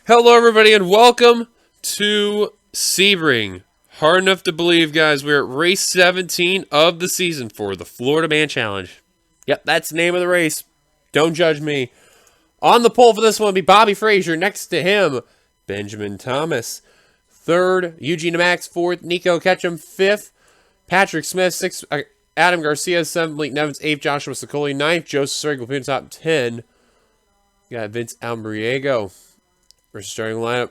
Hello, everybody, and welcome to Sebring. Hard enough to believe, guys, we're at race 17 of the season for the Florida Man Challenge. Yep, that's the name of the race. Don't judge me. On the pole for this one will be Bobby Frazier. Next to him, Benjamin Thomas. Third, Eugene Max. Fourth, Nico Ketchum. Fifth, Patrick Smith. Sixth, Adam Garcia. Seventh, Blake Nevins. Eighth, Joshua Sicoli. Ninth, Joseph Sebring will be in the top 10. You got Vince Almbriego. Versus starting lineup,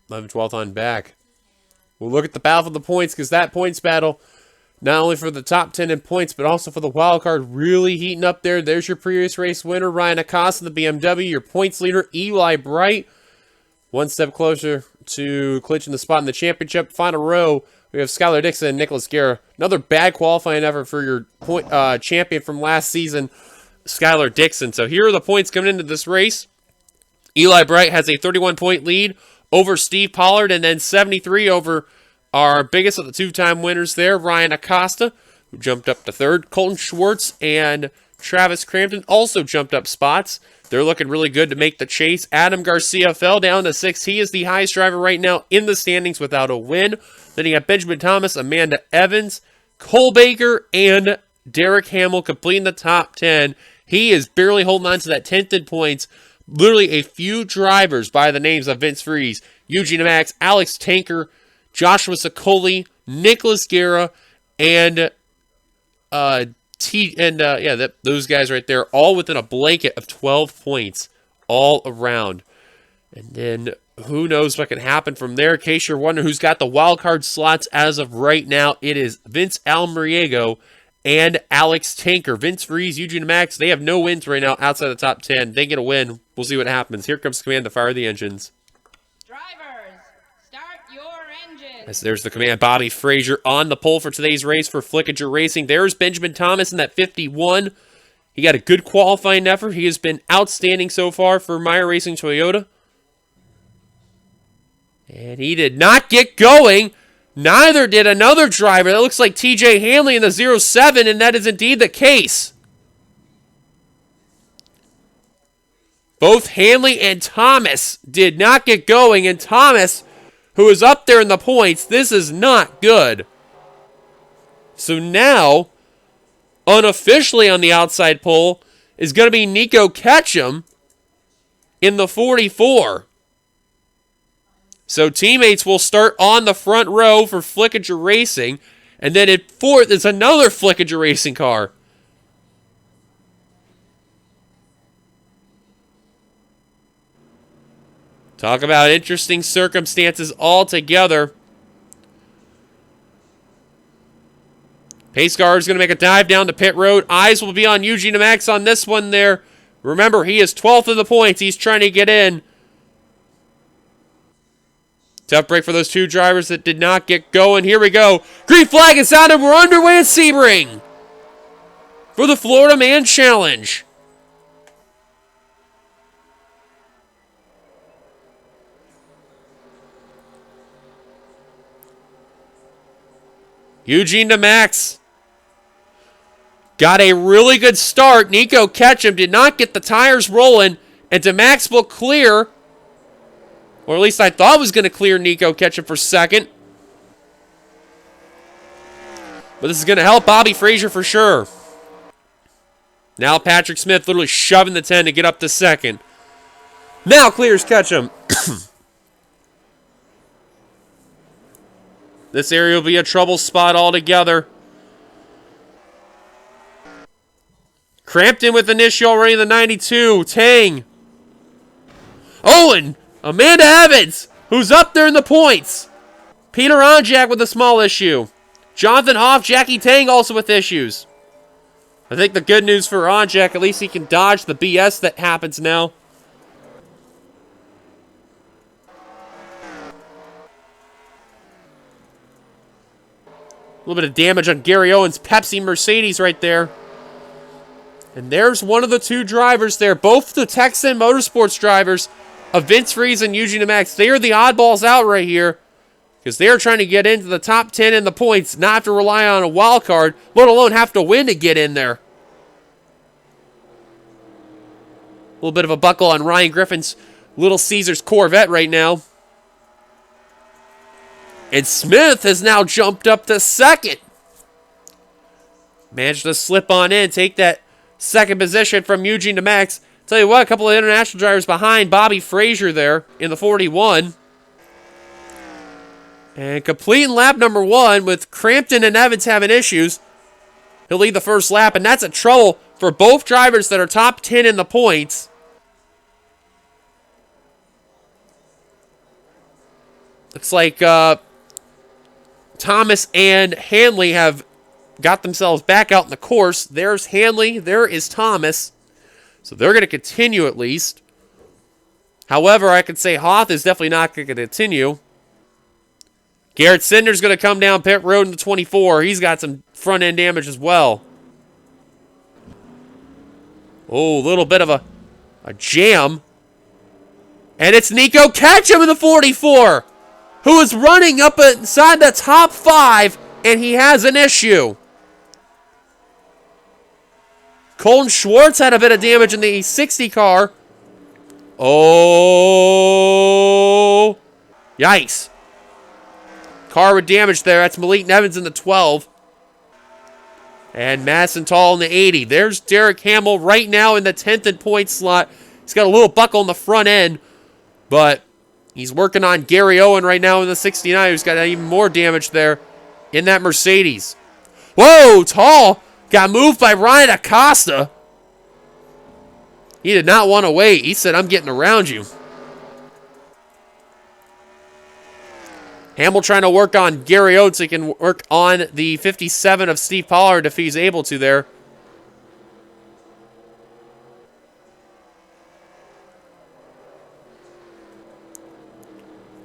11th, 12th on back. We'll look at the battle for the points because that points battle, not only for the top 10 in points, but also for the wild card, really heating up there. There's your previous race winner, Ryan Acosta, the BMW. Your points leader, Eli Bright. One step closer to clinching the spot in the championship. Final row, we have Skylar Dixon and Nicholas Guerra. Another bad qualifying effort for your point champion from last season, Skylar Dixon. So here are the points coming into this race. Eli Bright has a 31-point lead over Steve Pollard, and then 73 over our biggest of the two-time winners there, Ryan Acosta, who jumped up to third. Colton Schwartz and Travis Crampton also jumped up spots. They're looking really good to make the chase. Adam Garcia fell down to sixth. He is the highest driver right now in the standings without a win. Then you got Benjamin Thomas, Amanda Evans, Cole Baker, and Derek Hamill completing the top 10. He is barely holding on to that 10th in points. Literally a few drivers by the names of Vince Freeze, Eugene Max, Alex Tanker, Joshua Sicoli, Nicholas Guerra, and those guys right there, all within a blanket of 12 points all around. And then who knows what can happen from there. In case you're wondering who's got the wild card slots as of right now, it is Vince Almbriego and Alex Tanker. Vince Freeze, Eugene Max, they have no wins right now outside the top 10. They get a win. We'll see what happens. Here comes command to fire the engines. Drivers, start your engines. As there's the command. Bobby Frazier on the pole for today's race for Flickinger Racing. There's Benjamin Thomas in that 51. He got a good qualifying effort. He has been outstanding so far for Meyer Racing Toyota. And he did not get going. Neither did another driver. That looks like TJ Hanley in the 07, and that is indeed the case. Both Hanley and Thomas did not get going, and Thomas, who is up there in the points, this is not good. So now, unofficially on the outside pole, is going to be Nico Ketchum in the 44. So teammates will start on the front row for Flickinger Racing. And then at fourth is another Flickinger Racing car. Talk about interesting circumstances altogether. Pace car is going to make a dive down to pit road. Eyes will be on Eugene Max on this one there. Remember, he is 12th in the points. He's trying to get in. Tough break for those two drivers that did not get going. Here we go. Green flag is sounded. We're underway at Sebring for the Florida Man Challenge. Eugene to Max. Got a really good start. Nico Ketchum did not get the tires rolling, and DeMax will clear. Or at least I thought was going to clear Nico Ketchum for second. But this is going to help Bobby Frazier for sure. Now Patrick Smith literally shoving the 10 to get up to second. Now clears Ketchum. This area will be a trouble spot altogether. Crampton with an issue already in the 92. Tang. Owen. Amanda Evans, who's up there in the points. Peter Onjak with a small issue. Jonathan Hoff, Jackie Tang also with issues. I think the good news for Onjak, at least he can dodge the BS that happens now. A little bit of damage on Gary Owens' Pepsi Mercedes right there. And there's one of the two drivers there, both the Texan Motorsports drivers, of Vince Freeze and Eugene Max. They are the oddballs out right here because they are trying to get into the top 10 in the points, not have to rely on a wild card, let alone have to win to get in there. A little bit of a buckle on Ryan Griffin's Little Caesar's Corvette right now. And Smith has now jumped up to second. Managed to slip on in, take that second position from Eugene DeMax. Tell you what, a couple of international drivers behind Bobby Frazier there in the 41. And completing lap number 1 with Crampton and Evans having issues. He'll lead the first lap, and that's a trouble for both drivers that are top 10 in the points. Looks like Thomas and Hanley have got themselves back out in the course. There's Hanley. There is Thomas. So they're going to continue at least. However, I could say Hoth is definitely not going to continue. Garrett Sinder's going to come down pit road in the 24. He's got some front end damage as well. Oh, a little bit of a jam. And it's Nico Ketchum in the 44, who is running up inside the top 5, and he has an issue. Colton Schwartz had a bit of damage in the 60 car. Oh, yikes. Car with damage there. That's Malik Nevins in the 12. And Madison Tall in the 80. There's Derek Hamill right now in the 10th in point slot. He's got a little buckle on the front end, but he's working on Gary Owen right now in the 69, who's got even more damage there in that Mercedes. Whoa, Tall got moved by Ryan Acosta. He did not want to wait. He said, I'm getting around you. Hamill trying to work on Gary Owen so he can work on the 57 of Steve Pollard if he's able to there.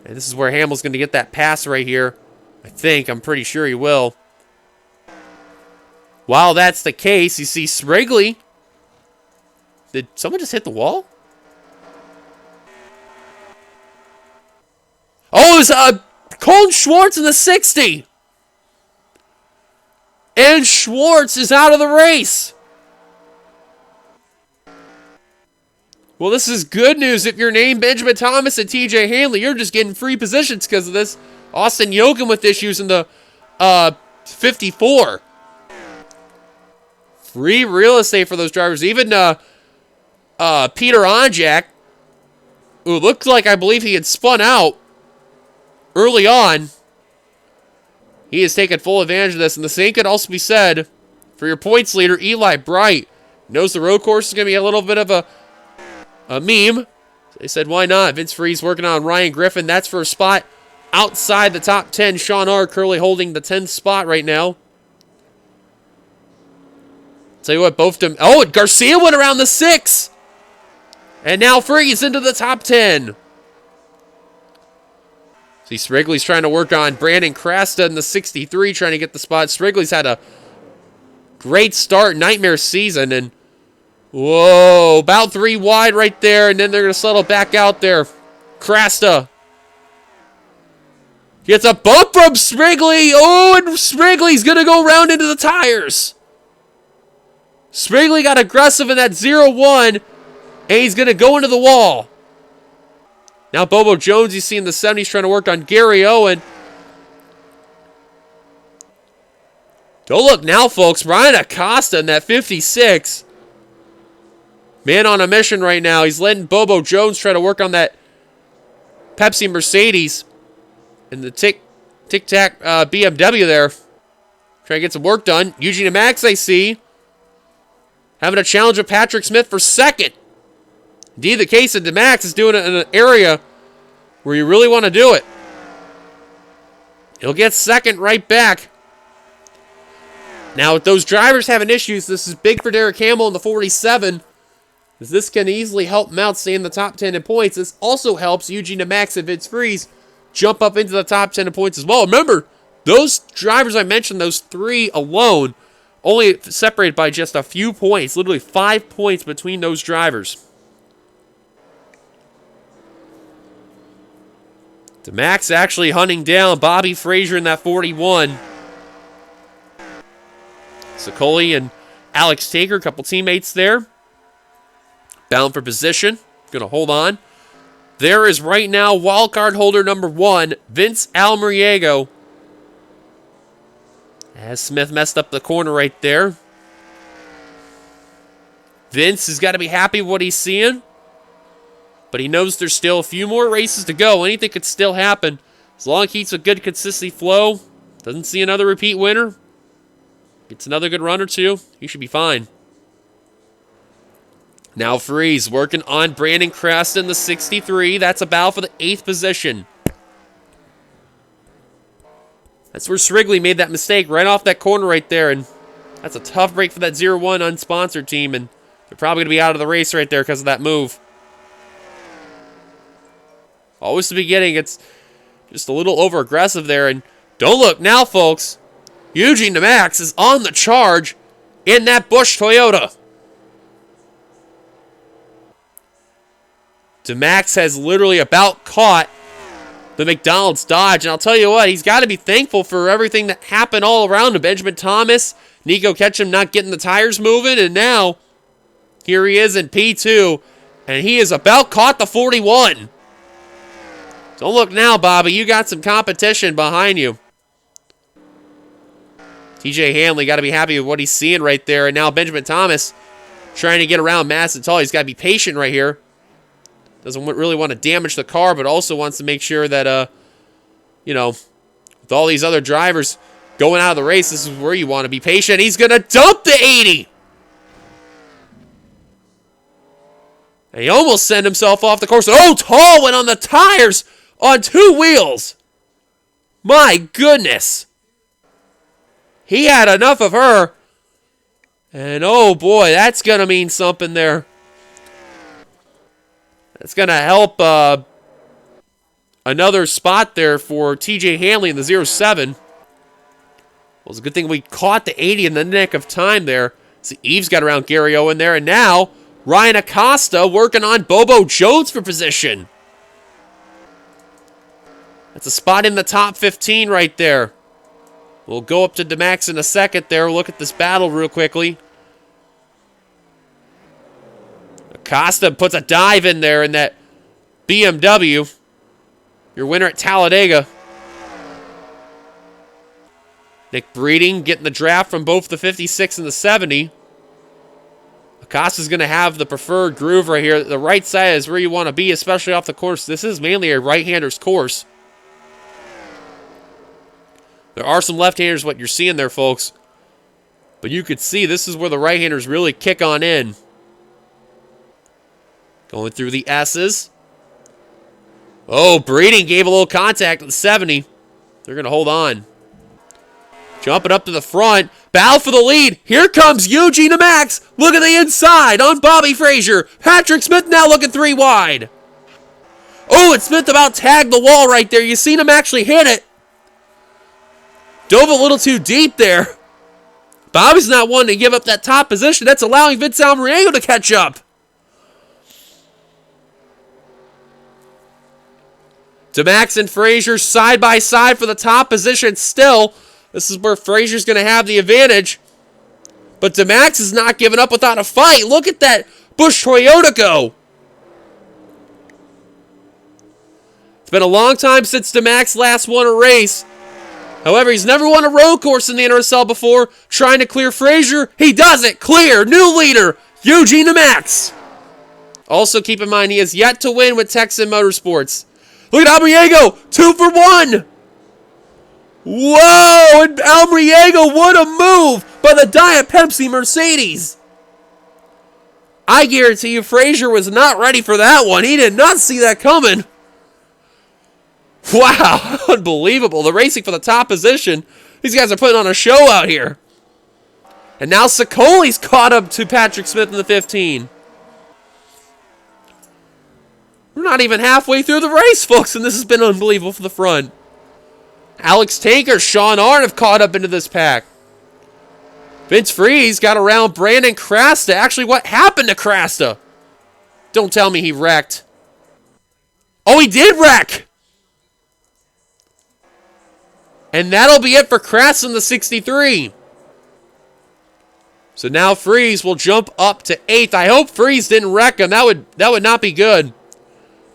And this is where Hamill's going to get that pass right here. I think. I'm pretty sure he will. While that's the case, you see Sprigley. Did someone just hit the wall? Oh, it was Colton Schwartz in the 60. And Schwartz is out of the race. Well, this is good news if you're named Benjamin Thomas and TJ Hanley. You're just getting free positions because of this. Austin Yoakum with issues in the 54. Free real estate for those drivers. Even Peter Onjak, who looked like I believe he had spun out early on. He has taken full advantage of this. And the same could also be said for your points leader, Eli Bright. Knows the road course is going to be a little bit of a meme. So they said, why not? Vince Freeze working on Ryan Griffin. That's for a spot outside the top 10. Sean R. currently holding the 10th spot right now. Tell you what, both them. Oh, Garcia went around the 6. And now Freeze into the top 10. See, Sprigley's trying to work on Brandon Crasta in the 63, trying to get the spot. Sprigley's had a great start, nightmare season, and whoa, about 3 wide right there, and then they're going to settle back out there. Crasta gets a bump from Sprigley. Oh, and Sprigley's going to go round into the tires. Sprigley got aggressive in that 0-1, and he's going to go into the wall. Now Bobo Jones, you see in the 70s, trying to work on Gary Owen. Don't look now, folks. Ryan Acosta in that 56. Man on a mission right now. He's letting Bobo Jones try to work on that Pepsi Mercedes and the Tic-Tac BMW there. Trying to get some work done. Eugene Max, I see, having a challenge with Patrick Smith for second. Indeed, the case of DeMax is doing it in an area where you really want to do it. He'll get second right back. Now, with those drivers having issues, this is big for Derek Hamill in the 47. As this can easily help him out, stay in the top 10 in points. This also helps Eugene DeMax and Vince Freeze jump up into the top 10 in points as well. Remember, those drivers I mentioned, those 3 alone, only separated by just a few points. Literally 5 points between those drivers. DeMax actually hunting down Bobby Frazier in that 41. Sicoli and Alex Taker, a couple teammates there. Bound for position. Going to hold on. There is right now wildcard holder number 1, Vince Almeriego. As Smith messed up the corner right there. Vince has got to be happy with what he's seeing. But he knows there's still a few more races to go. Anything could still happen. As long as he keeps a good consistency flow, doesn't see another repeat winner, gets another good run or two, he should be fine. Now Freeze working on Brandon Creston, the 63. That's a battle for the 8th position. That's where Srigley made that mistake right off that corner right there. And that's a tough break for that 0-1 unsponsored team. And they're probably going to be out of the race right there because of that move. Always the beginning, it's just a little over-aggressive there. And don't look now, folks. Eugene DeMax is on the charge in that Busch Toyota. DeMax has literally about caught the McDonald's Dodge. And I'll tell you what, he's got to be thankful for everything that happened all around him. Benjamin Thomas, Nico Ketchum not getting the tires moving. And now, here he is in P2. And he is about caught the 41. Don't look now, Bobby. You got some competition behind you. TJ Hanley got to be happy with what he's seeing right there. And now Benjamin Thomas trying to get around Massenthal. He's got to be patient right here. Doesn't really want to damage the car, but also wants to make sure that, with all these other drivers going out of the race, this is where you want to be patient. He's going to dump the 80. And he almost sent himself off the course. Oh, Tall went on the tires on 2 wheels. My goodness. He had enough of her. And oh boy, that's going to mean something there. That's going to help another spot there for TJ Hanley in the 07. Well, it's a good thing we caught the 80 in the nick of time there. See, Eves got around Gary Owen there, and now Ryan Acosta working on Bobo Jones for position. That's a spot in the top 15 right there. We'll go up to DeMax in a second there. Look at this battle real quickly. Acosta puts a dive in there in that BMW. Your winner at Talladega. Nick Breeding getting the draft from both the 56 and the 70. Acosta's going to have the preferred groove right here. The right side is where you want to be, especially off the course. This is mainly a right-hander's course. There are some left-handers, what you're seeing there, folks. But you could see this is where the right-handers really kick on in. Going through the S's. Oh, Breeding gave a little contact at the 70. They're going to hold on. Jumping up to the front. Battle for the lead. Here comes Eugene DeMax. Look at the inside on Bobby Frazier. Patrick Smith now looking 3 wide. Oh, and Smith about tagged the wall right there. You seen him actually hit it. Dove a little too deep there. Bobby's not wanting to give up that top position. That's allowing Vince Almeriego to catch up. DeMax and Frazier side by side for the top position still. This is where Frazier's going to have the advantage. But DeMax is not giving up without a fight. Look at that Busch Toyota go. It's been a long time since DeMax last won a race. However, he's never won a road course in the NRSL before. Trying to clear Frazier. He does it. Clear. New leader, Eugene DeMax. Also, keep in mind, he has yet to win with Texan Motorsports. Look at Almeriego. 2 for 1. Whoa. And Almeriego, what a move by the Diet Pepsi Mercedes. I guarantee you Frazier was not ready for that one. He did not see that coming. Wow, unbelievable. The racing for the top position. These guys are putting on a show out here. And now Sicoli's caught up to Patrick Smith in the 15. We're not even halfway through the race, folks, and this has been unbelievable for the front. Alex Tanker, Sean Arndt have caught up into this pack. Vince Freeze got around Brandon Crasta. Actually, what happened to Crasta? Don't tell me he wrecked. Oh, he did wreck! And that'll be it for Crasta in the 63. So now Freeze will jump up to 8th. I hope Freeze didn't wreck him. That would not be good.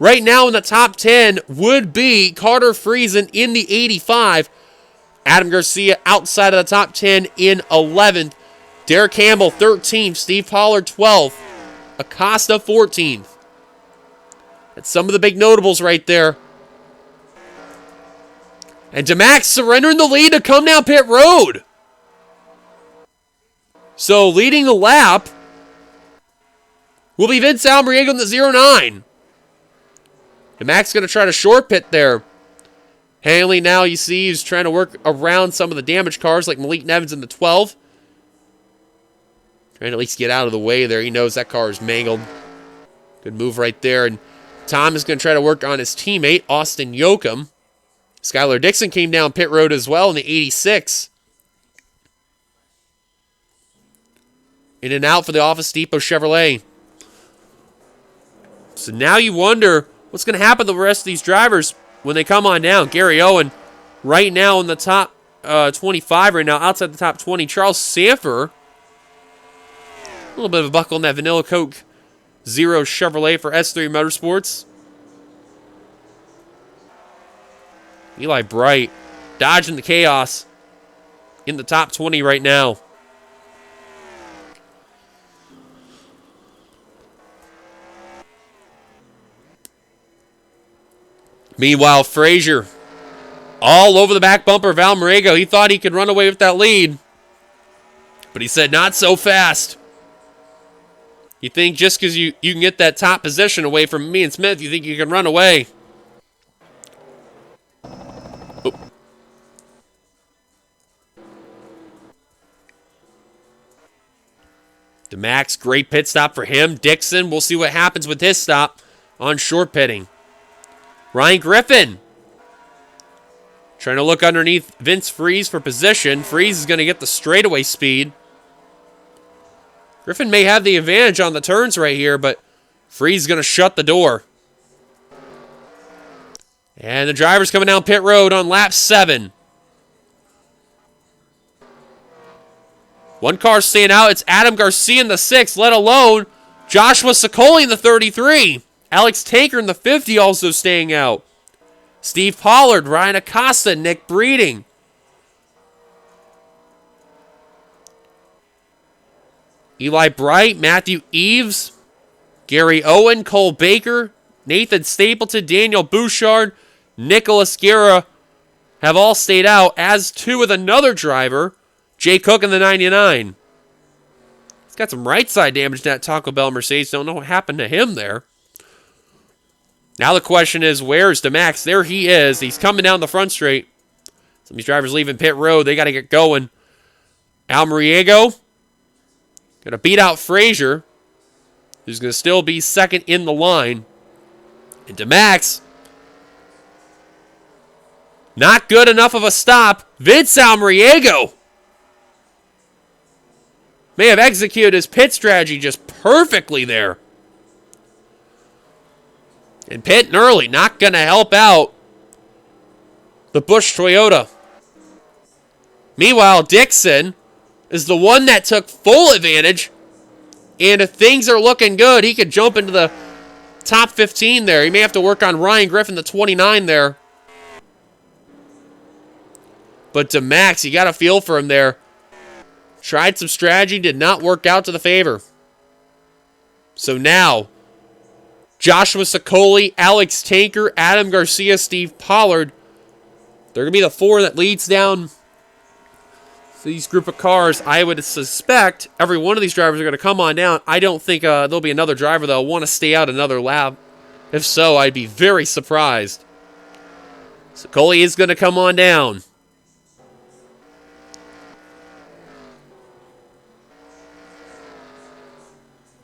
right now in the top 10 would be Carter Friesen in the 85. Adam Garcia outside of the top 10 in 11th. Derek Campbell 13th. Steve Pollard 12th. Acosta 14th. That's some of the big notables right there. And DeMax surrendering the lead to come down pit road. So leading the lap will be Vince Almariego in the 09. DeMax going to try to short pit there. Hanley now you see is trying to work around some of the damaged cars like Malik Nevins in the 12. Trying to at least get out of the way there. He knows that car is mangled. Good move right there. And Tom is going to try to work on his teammate, Austin Yoakum. Skylar Dixon came down pit road as well in the 86. In and out for the Office Depot Chevrolet. So now you wonder what's going to happen to the rest of these drivers when they come on down. Gary Owen right now in the top 25 right now, outside the top 20. Charles Sanford. A little bit of a buckle in that Vanilla Coke Zero Chevrolet for S3 Motorsports. Eli Bright dodging the chaos in the top 20 right now. Meanwhile, Frazier all over the back bumper of Almariego. He thought he could run away with that lead, but he said not so fast. You think just because you can get that top position away from me and Smith, you think you can run away. Oh. DeMax, great pit stop for him. Dixon, we'll see what happens with his stop on short pitting. Ryan Griffin trying to look underneath Vince Freeze for position. Freeze is going to get the straightaway speed. Griffin may have the advantage on the turns right here, but Freeze is going to shut the door. And the driver's coming down pit road on lap 7. One car staying out. It's Adam Garcia in the 6, let alone Joshua Sicoli in the 33. Alex Tanker in the 50 also staying out. Steve Pollard, Ryan Acosta, Nick Breeding. Eli Bright, Matthew Eves, Gary Owen, Cole Baker, Nathan Stapleton, Daniel Bouchard, Nicholas Guerra have all stayed out, as too with another driver, Jay Cook in the 99. He's got some right side damage to that Taco Bell Mercedes. Don't know what happened to him there. Now the question is, where's DeMax? There he is. He's coming down the front straight. Some of these drivers leaving pit road. They got to get going. Almariego going to beat out Frazier, who's going to still be second in the line. And DeMax, not good enough of a stop. Vince Almariego may have executed his pit strategy just perfectly there. And pitting early, not going to help out the Busch Toyota. Meanwhile, Dixon is the one that took full advantage. And if things are looking good, he could jump into the top 15 there. He may have to work on Ryan Griffin, the 29 there. But DeMax, you got a feel for him there. Tried some strategy, did not work out to the favor. So now, Joshua Sicoli, Alex Tanker, Adam Garcia, Steve Pollard. They're going to be the 4 that leads down these group of cars. I would suspect every one of these drivers are going to come on down. I don't think there'll be another driver that'll want to stay out another lap. If so, I'd be very surprised. Sicoli is going to come on down.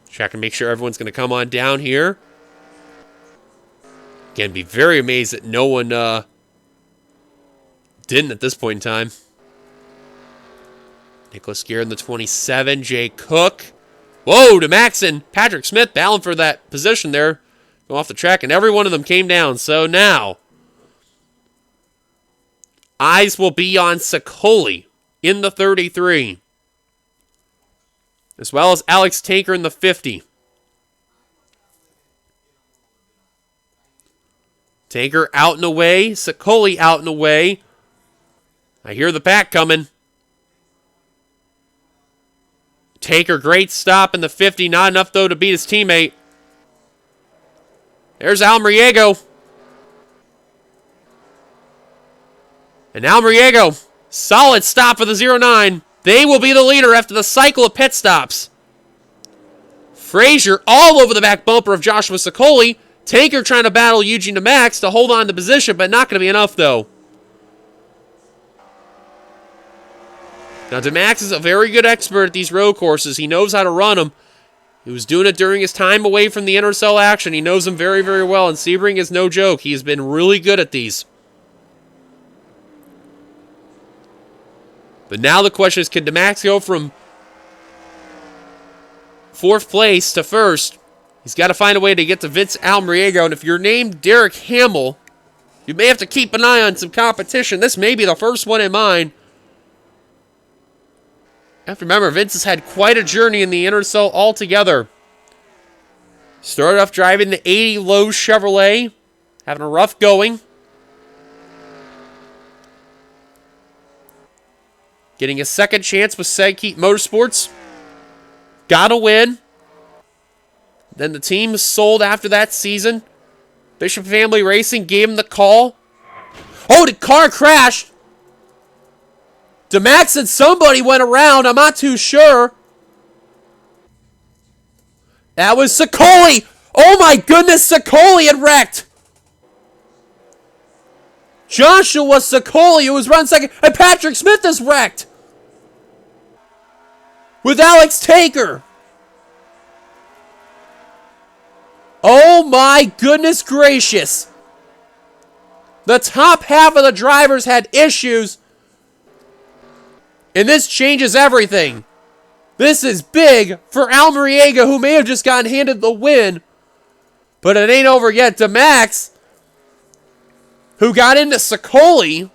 Check and make sure everyone's going to come on down here. Again, be very amazed that no one didn't at this point in time. Nicholas Guerra in the 27. Jay Cook. Whoa, DeMax and Patrick Smith battling for that position there. Go off the track, and every one of them came down. So now, eyes will be on Sicoli in the 33. As well as Alex Tanker in the 50. Tanker out and away. Sicoli out and away. I hear the pack coming. Tanker, great stop in the 50. Not enough, though, to beat his teammate. There's Almriego. And Almriego, solid stop for the 09. They will be the leader after the cycle of pit stops. Frazier all over the back bumper of Joshua Sicoli. Tanker trying to battle Eugene DeMax to hold on to position, but not going to be enough, though. Now, DeMax is a very good expert at these road courses. He knows how to run them. He was doing it during his time away from the NRSL action. He knows them very, very well, and Sebring is no joke. He has been really good at these. But now the question is, can DeMax go from 4th place to 1st? He's got to find a way to get to Vince Almriego, and if you're named Derek Hamill, you may have to keep an eye on some competition. This may be the first one in mind. You have to remember, Vince has had quite a journey in the NRSL altogether. Started off driving the 80 Lowe's Chevrolet, having a rough going. Getting a second chance with Sedkeet Motorsports. Got a win. Then the team sold after that season. Bishop Family Racing gave him the call. Oh, the car crashed. DeMax said somebody went around. I'm not too sure. That was Sicoli. Oh my goodness, Sicoli had wrecked. Joshua Sicoli, who was run second, and Patrick Smith is wrecked. With Alex Tanker. Oh my goodness gracious. The top half of the drivers had issues. And this changes everything. This is big for Almriego, who may have just gotten handed the win. But it ain't over yet. DeMax, who got into Sicoli,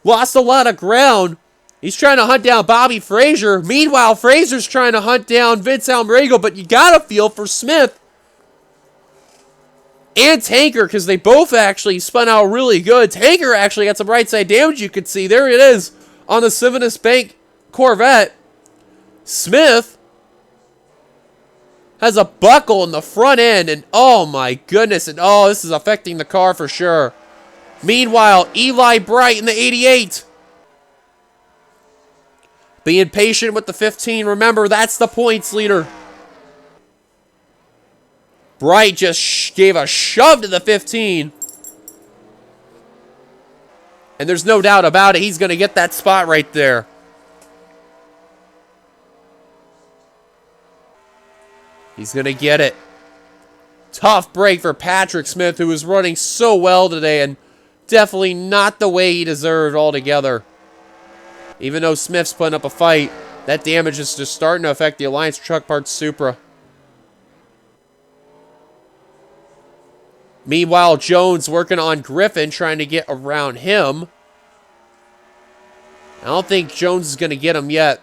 lost a lot of ground. He's trying to hunt down Bobby Frazier. Meanwhile, Frazier's trying to hunt down Vince Almriego, but you got to feel for Smith and Tanker, because they both actually spun out really good. Tanker actually got some right side damage you could see. There it is on the Civinus Bank Corvette. Smith has a buckle in the front end, and oh my goodness, and oh, this is affecting the car for sure. Meanwhile, Eli Bright in the 88. Being patient with the 15. Remember, that's the points leader. Bright just gave a shove to the 15. And there's no doubt about it. He's going to get that spot right there. He's going to get it. Tough break for Patrick Smith, who was running so well today, and definitely not the way he deserved altogether. Even though Smith's putting up a fight, that damage is just starting to affect the Alliance Truck Parts Supra. Meanwhile, Jones working on Griffin, trying to get around him. I don't think Jones is going to get him yet.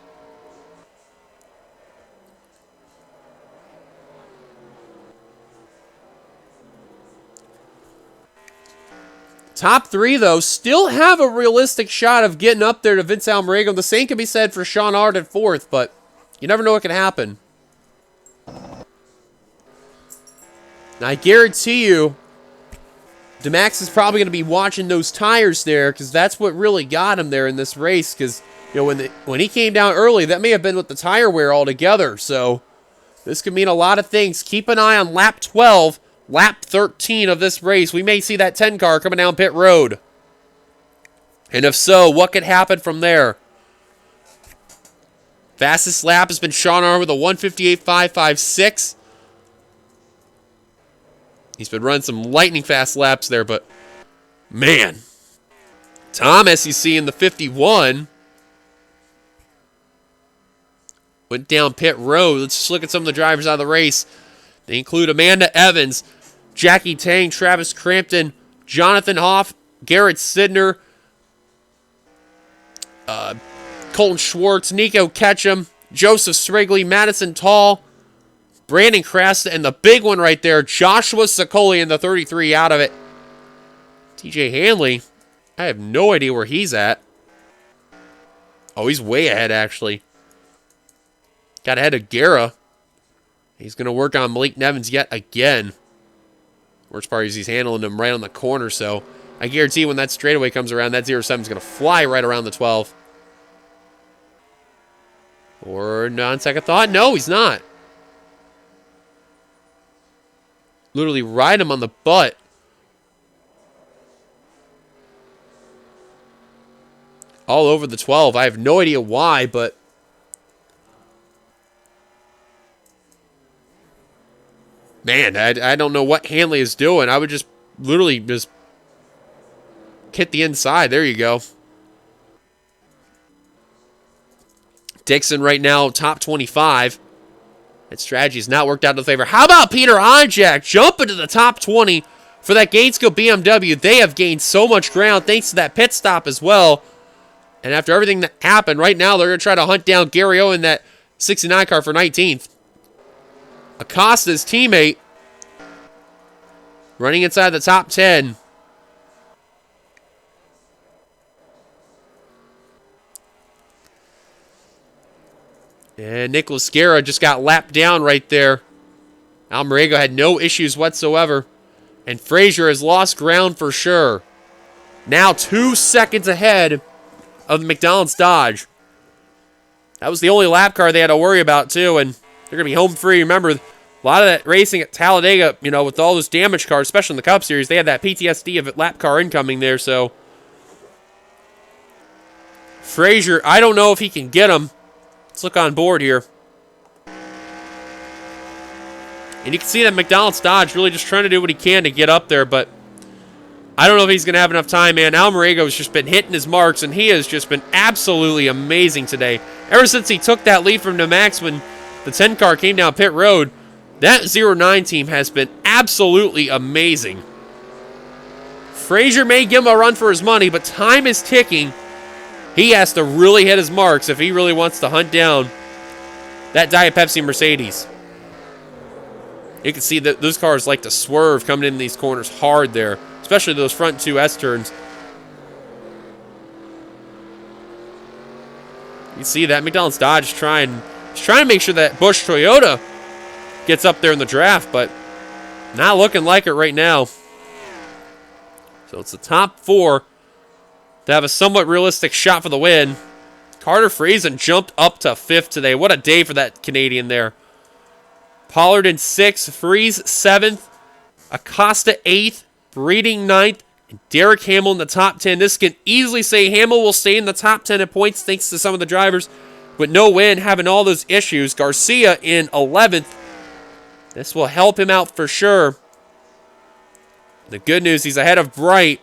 Top 3, though, still have a realistic shot of getting up there to Vince Almriego. The same can be said for Sean Ard at 4th, but you never know what can happen. Now, I guarantee you, DeMax is probably going to be watching those tires there, because that's what really got him there in this race. Because, you know, when he came down early, that may have been with the tire wear altogether. So this could mean a lot of things. Keep an eye on lap 12, lap 13 of this race. We may see that 10 car coming down pit road. And if so, what could happen from there? Fastest lap has been Sean R with a 1:58.556. He's been running some lightning fast laps there, but man. Tom, as you see in the 51, went down pit road. Let's just look at some of the drivers out of the race. They include Amanda Evans, Jackie Tang, Travis Crampton, Jonathan Hoff, Garrett Sidner, Colton Schwartz, Nico Ketchum, Joseph Srigley, Madison Tall, Brandon Crasta and the big one right there. Joshua Sokoli in the 33 out of it. TJ Hanley, I have no idea where he's at. Oh, he's way ahead, actually. Got ahead of Guerra. He's going to work on Malik Nevins yet again. Worst part is he's handling him right on the corner, so I guarantee when that straightaway comes around, that 07 is going to fly right around the 12. Or on second thought, no, he's not. Literally ride him on the butt. All over the 12. I have no idea why, but man, I don't know what Hanley is doing. I would just literally just hit the inside. There you go. Dixon right now, top 25. That strategy has not worked out in favor. How about Peter Onjak jumping to the top 20 for that Gainesville BMW? They have gained so much ground thanks to that pit stop as well. And after everything that happened, right now they're going to try to hunt down Gary Owen, that 69 car, for 19th. Acosta's teammate running inside the top 10. And Nicholas Guerra just got lapped down right there. Almarego had no issues whatsoever. And Frazier has lost ground for sure. Now 2 seconds ahead of the McDonald's Dodge. That was the only lap car they had to worry about, too. And they're going to be home free. Remember, a lot of that racing at Talladega, you know, with all those damaged cars, especially in the Cup Series, they had that PTSD of a lap car incoming there. So Frazier, I don't know if he can get him. Let's look on board here. And you can see that McDonald's Dodge really just trying to do what he can to get up there, but I don't know if he's going to have enough time, man. Almarego has just been hitting his marks, and he has just been absolutely amazing today. Ever since he took that lead from Nemax when the 10 car came down pit road, that 09 team has been absolutely amazing. Frazier may give him a run for his money, but time is ticking. He has to really hit his marks if he really wants to hunt down that Diet Pepsi Mercedes. You can see that those cars like to swerve coming in these corners hard there, especially those front 2 S-turns. You see that McDonald's Dodge is trying to make sure that Busch Toyota gets up there in the draft, but not looking like it right now. So it's the top 4 to have a somewhat realistic shot for the win. Carter Friesen jumped up to 5th today. What a day for that Canadian there. Pollard in 6th, Freeze 7th, Acosta 8th, Breeding 9th, and Derek Hamill in the top 10. This can easily say Hamill will stay in the top 10 in points thanks to some of the drivers, but no win, having all those issues. Garcia in 11th. This will help him out for sure. The good news, he's ahead of Bright.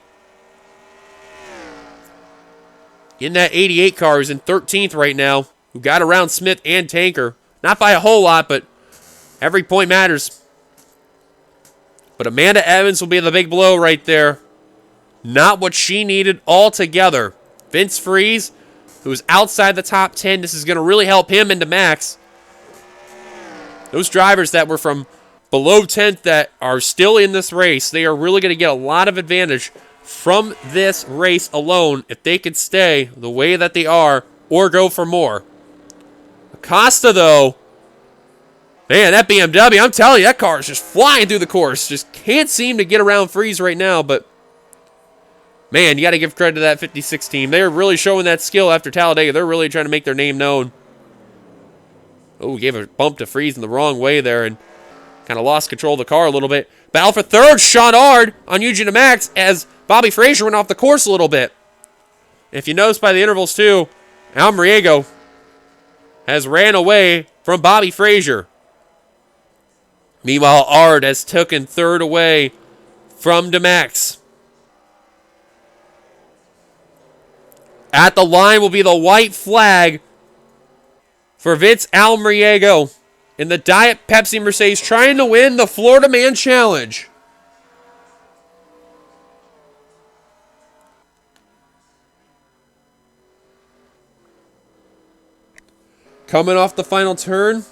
In that 88 car, who's in 13th right now, who got around Smith and Tanker. Not by a whole lot, but every point matters. But Amanda Evans will be the big blow right there. Not what she needed altogether. Vince Freeze, who's outside the top 10, this is going to really help him into Max. Those drivers that were from below 10th that are still in this race, they are really going to get a lot of advantage from this race alone if they could stay the way that they are or go for more. Acosta, though, man, that BMW, I'm telling you, that car is just flying through the course. Just can't seem to get around Freeze right now, but man, you got to give credit to that 56 team. They're really showing that skill after Talladega. They're really trying to make their name known. Oh, gave a bump to Freeze in the wrong way there and kind of lost control of the car a little bit. Battle for third, Sean Ard on Eugene and Max as Bobby Frazier went off the course a little bit. If you notice by the intervals too, Almarego has ran away from Bobby Frazier. Meanwhile, Ard has taken third away from DeMax. At the line will be the white flag for Vince Almarego in the Diet Pepsi Mercedes, trying to win the Florida Man Challenge. Coming off the final turn,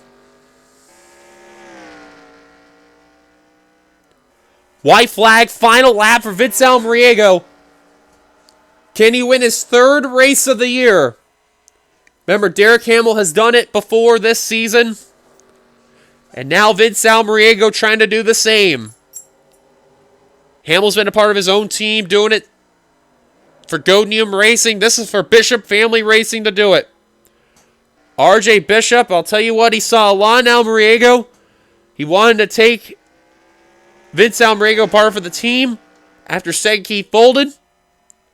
White flag, final lap for Vince Almriego. Can he win his 3rd race of the year? Remember, Derek Hamill has done it before this season. And now Vince Almriego trying to do the same. Hamill's been a part of his own team doing it for Godinium Racing. This is for Bishop Family Racing to do it. RJ Bishop, I'll tell you what, he saw Alon Almriego. He wanted to take Vince Almriego part for the team after Segke folded.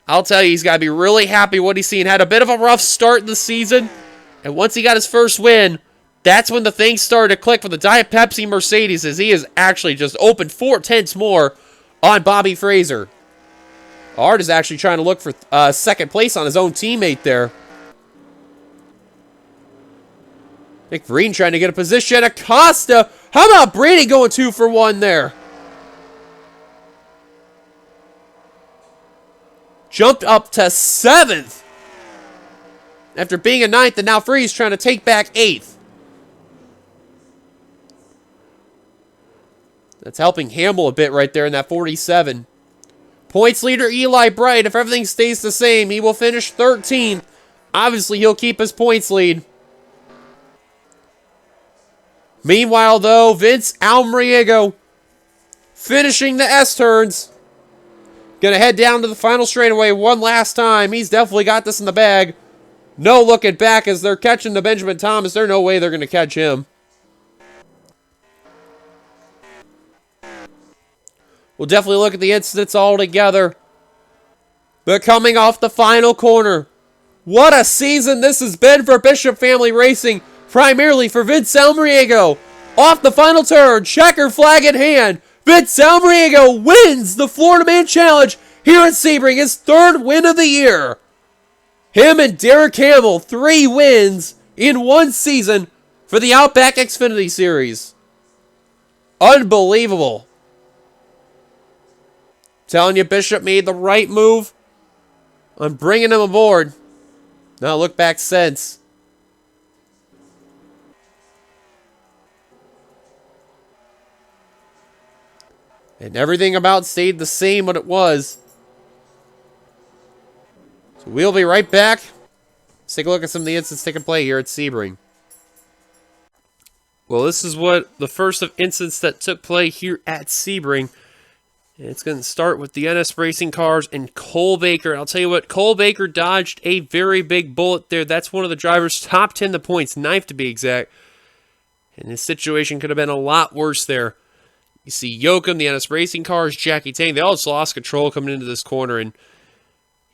I'll tell you, he's got to be really happy what he's seen. Had a bit of a rough start in the season, and once he got his first win, that's when the things started to click for the Diet Pepsi Mercedes, as he has actually just opened 4/10 more on Bobby Fraser. Art is actually trying to look for 2nd place on his own teammate there. Nick Green trying to get a position. Acosta. How about Brady going 2 for 1 there? Jumped up to 7th. After being a 9th, and now Freeze trying to take back 8th. That's helping Hamill a bit right there in that 47. Points leader Eli Bright. If everything stays the same, he will finish 13th. Obviously, he'll keep his points lead. Meanwhile, though, Vince Almriego finishing the S-turns. Gonna head down to the final straightaway one last time. He's definitely got this in the bag. No looking back as they're catching the Benjamin Thomas. There's no way they're gonna catch him. We'll definitely look at the incidents all together. But coming off the final corner, what a season this has been for Bishop Family Racing. Primarily for Vince Almriego. Off the final turn, checker flag in hand. Vince Almriego wins the Florida Man Challenge here at Sebring, his 3rd win of the year. Him and Derek Hamill, 3 wins in 1 season for the Outback Xfinity Series. Unbelievable. Telling you, Bishop made the right move on bringing him aboard. Now look back since. And everything about stayed the same what it was. So we'll be right back. Let's take a look at some of the incidents taking place here at Sebring. Well, this is what the first of incidents that took place here at Sebring. And it's going to start with the NS Racing cars and Cole Baker. I'll tell you what, Cole Baker dodged a very big bullet there. That's one of the drivers' top 10 the points, 9th to be exact. And his situation could have been a lot worse there. You see Yoakum, the NS Racing cars, Jackie Tang. They all just lost control coming into this corner. And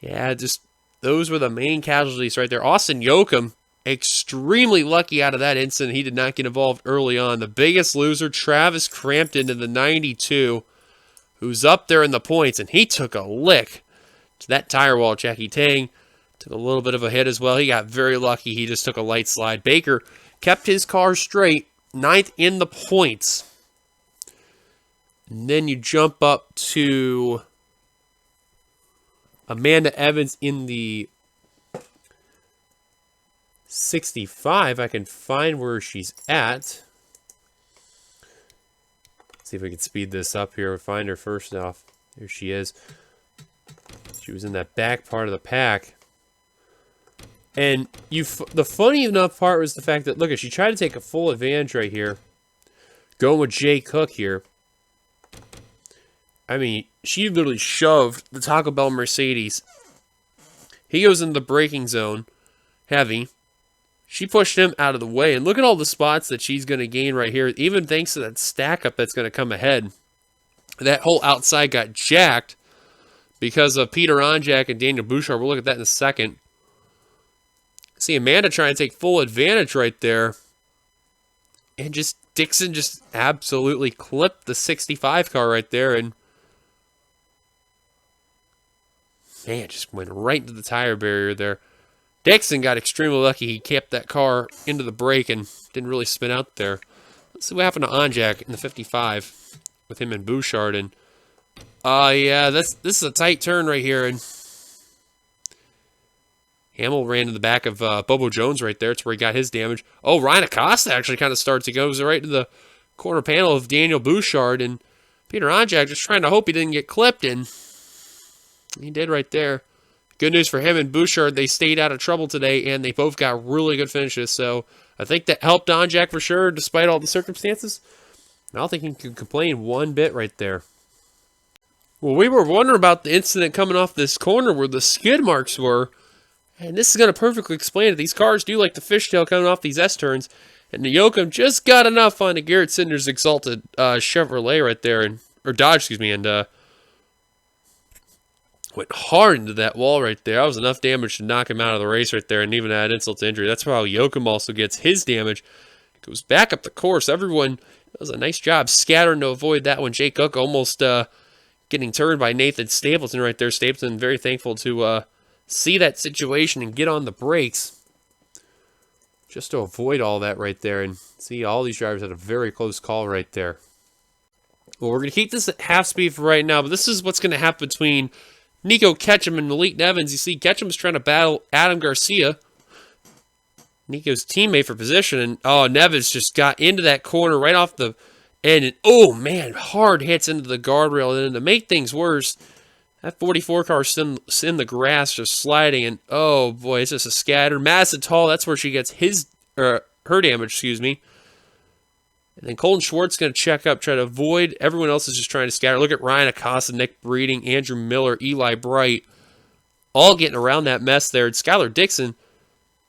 yeah, just those were the main casualties right there. Austin Yoakum, extremely lucky out of that incident. He did not get involved early on. The biggest loser, Travis Crampton in the 92, who's up there in the points. And he took a lick to that tire wall. Jackie Tang took a little bit of a hit as well. He got very lucky. He just took a light slide. Baker kept his car straight, 9th in the points. And then you jump up to Amanda Evans in the 65. I can find where she's at. Let's see if we can speed this up here. We'll find her first off. There she is. She was in that back part of the pack. And the funny enough part was the fact that, look, she tried to take a full advantage right here. Going with Jay Cook here. I mean, she literally shoved the Taco Bell Mercedes. He goes into the braking zone, heavy. She pushed him out of the way. And look at all the spots that she's going to gain right here, even thanks to that stack up that's going to come ahead. That whole outside got jacked because of Peter Onjak and Daniel Bouchard. We'll look at that in a second. See Amanda trying to take full advantage right there. And just Dixon just absolutely clipped the 65 car right there. And man, just went right into the tire barrier there. Dixon got extremely lucky. He kept that car into the brake and didn't really spin out there. Let's see what happened to Onjak in the 55 with him and Bouchard. And yeah, this is a tight turn right here. And Hamill ran to the back of Bobo Jones right there. It's where he got his damage. Oh, Ryan Acosta actually kind of starts to go right to the corner panel of Daniel Bouchard. And Peter Onjak just trying to hope he didn't get clipped, and he did right there. Good news for him and Bouchard. They stayed out of trouble today, and they both got really good finishes. So I think that helped Onjak for sure, despite all the circumstances. I don't think he can complain one bit right there. Well, we were wondering about the incident coming off this corner where the skid marks were. And this is going to perfectly explain it. These cars do like the fishtail coming off these S-turns. And the Yoakum just got enough on the Garrett Cinder's exalted Chevrolet right there. Or Dodge, excuse me. And went hard into that wall right there. That was enough damage to knock him out of the race right there. And even add insult to injury. That's how Yoakum also gets his damage. Goes back up the course. Everyone does a nice job scattering to avoid that one. Jake Cook almost getting turned by Nathan Stapleton right there. Stapleton very thankful to see that situation and get on the brakes just to avoid all that right there. And see, all these drivers had a very close call right there. Well, we're going to keep this at half speed for right now, but this is what's going to happen between Nico Ketchum and Malik Nevins. You see, Ketchum's trying to battle Adam Garcia, Nico's teammate, for position, and Nevins just got into that corner right off the end, and oh man, hard hits into the guardrail. And to make things worse, that 44 car's in the grass just sliding, and oh boy, it's just a scatter. Madison Tall, that's where she gets her damage, excuse me. And then Colton Schwartz going to check up, try to avoid. Everyone else is just trying to scatter. Look at Ryan Acosta, Nick Breeding, Andrew Miller, Eli Bright, all getting around that mess there. And Skylar Dixon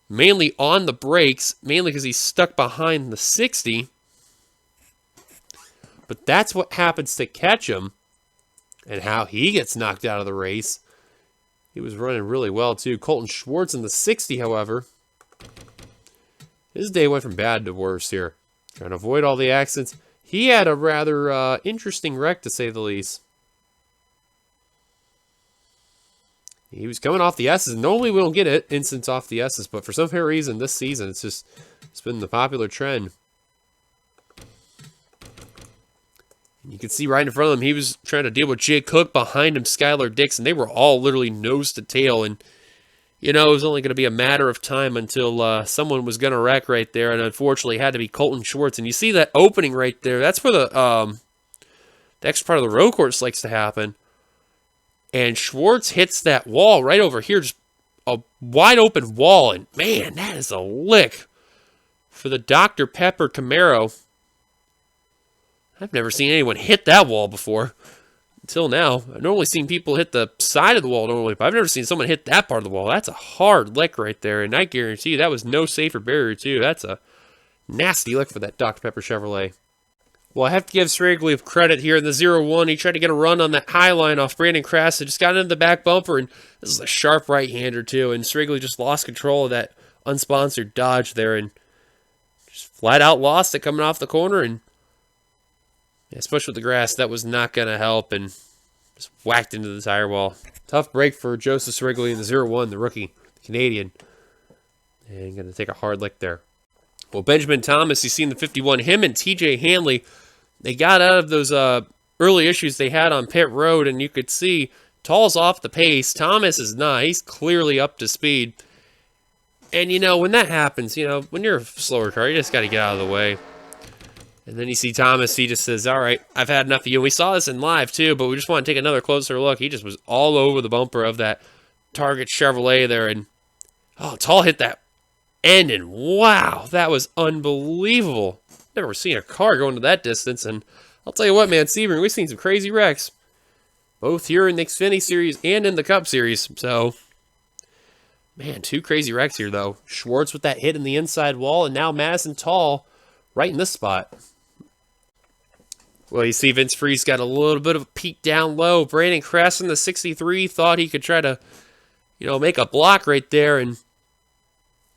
mainly on the brakes, mainly because he's stuck behind the 60. But that's what happens to Ketchum and how he gets knocked out of the race. He was running really well, too. Colton Schwartz in the 60, however. His day went from bad to worse here. Trying to avoid all the accidents. He had a rather interesting wreck, to say the least. He was coming off the S's. Normally we don't get it, incidents off the S's, but for some reason this season it's been the popular trend. And you can see right in front of him, he was trying to deal with Jake Cook, behind him Skylar Dixon. They were all literally nose to tail, and you know, it was only going to be a matter of time until someone was going to wreck right there, and unfortunately it had to be Colton Schwartz. And you see that opening right there, that's where the extra part of the road course likes to happen. And Schwartz hits that wall right over here, just a wide open wall. And man, that is a lick for the Dr. Pepper Camaro. I've never seen anyone hit that wall before until now. I've normally seen people hit the side of the wall normally, but I've never seen someone hit that part of the wall. That's a hard lick right there. And I guarantee you that was no safer barrier too. That's a nasty lick for that Dr. Pepper Chevrolet. Well, I have to give Sragley credit here in the 0-1. He tried to get a run on that high line off Brandon Krass. It just got into the back bumper, and this is a sharp right-hander, too. And Sragley just lost control of that unsponsored Dodge there and just flat out lost it coming off the corner. And especially with the grass, that was not going to help, and just whacked into the tire wall. Tough break for Joseph Sragley in the 0-1, the rookie, the Canadian. And going to take a hard lick there. Well, Benjamin Thomas, you see in the 51, him and TJ Hanley, they got out of those early issues they had on pit road, and you could see Tall's off the pace. Thomas is not. He's clearly up to speed. And, you know, when that happens, you know, when you're a slower car, you just got to get out of the way. And then you see Thomas, he just says, all right, I've had enough of you. And we saw this in live, too, but we just want to take another closer look. He just was all over the bumper of that Target Chevrolet there. And, oh, Tall hit that end, and wow, that was unbelievable. Never seen a car going to that distance, and I'll tell you what, man, Sebring, we've seen some crazy wrecks, both here in the Xfinity Series and in the Cup Series. So, man, two crazy wrecks here, though. Schwartz with that hit in the inside wall, and now Madison Tall right in this spot. Well, you see Vince Freeze got a little bit of a peek down low. Brandon Krass in the 63 thought he could try to, you know, make a block right there, and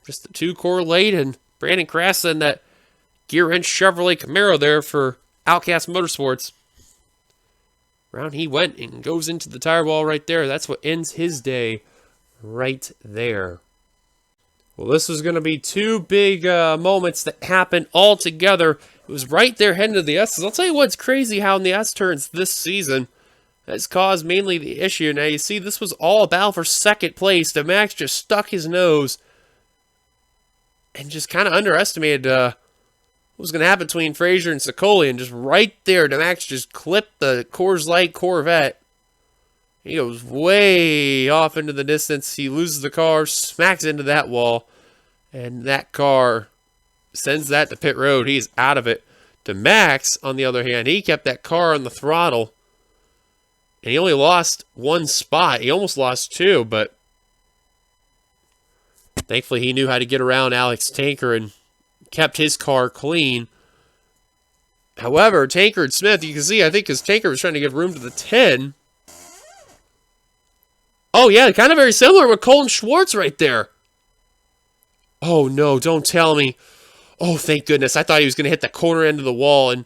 just the two correlate, and Brandon Krass in that gear wrench Chevrolet Camaro there for Outcast Motorsports. Round he went and goes into the tire wall right there. That's what ends his day right there. Well, this was going to be two big moments that happened all together. It was right there heading to the S's. I'll tell you what's crazy how in the S turns this season has caused mainly the issue. Now, you see, this was all a battle for second place. The Max just stuck his nose and just kind of underestimated was going to happen between Frazier and Sicoli, and just right there, Max just clipped the Coors Light Corvette. He goes way off into the distance. He loses the car, smacks into that wall, and that car sends that to pit road. He's out of it. Max, on the other hand, he kept that car on the throttle, and he only lost one spot. He almost lost two, but thankfully he knew how to get around Alex Tanker and kept his car clean. However, Tanker and Smith, you can see, I think because Tanker was trying to give room to the 10. Oh, yeah, kind of very similar with Colton Schwartz right there. Oh, no, don't tell me. Oh, thank goodness. I thought he was going to hit the corner end of the wall. And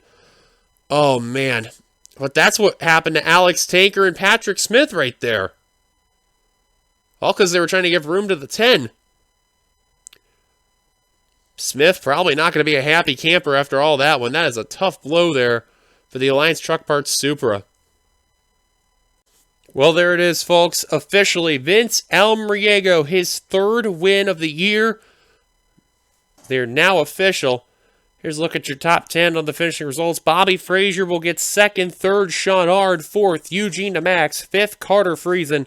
oh, man. But that's what happened to Alex Tanker and Patrick Smith right there. All because they were trying to give room to the 10. Smith probably not going to be a happy camper after all that one. That is a tough blow there for the Alliance Truck Parts Supra. Well, there it is, folks. Officially, Vince Almriego, his third win of the year. They're now official. Here's a look at your top 10 on the finishing results. Bobby Frazier will get second, third, Sean Ard, fourth, Eugene DeMax, fifth, Carter Friesen,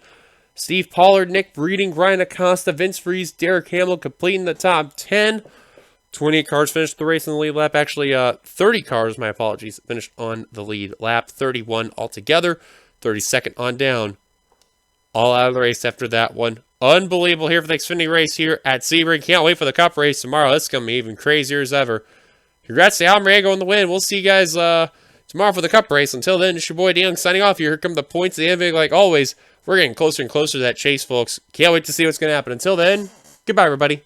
Steve Pollard, Nick Breeding, Ryan Acosta, Vince Fries, Derek Hamill completing the top 10. 28 cars finished the race in the lead lap. Actually, 30 cars, my apologies, finished on the lead lap. 31 altogether. 32nd on down. All out of the race after that one. Unbelievable here for the Xfinity race here at Sebring. Can't wait for the Cup race tomorrow. That's going to be even crazier as ever. Congrats to Almriego on the win. We'll see you guys tomorrow for the Cup race. Until then, it's your boy Dan signing off here. Here come the points at the end. Like always, we're getting closer and closer to that chase, folks. Can't wait to see what's going to happen. Until then, goodbye, everybody.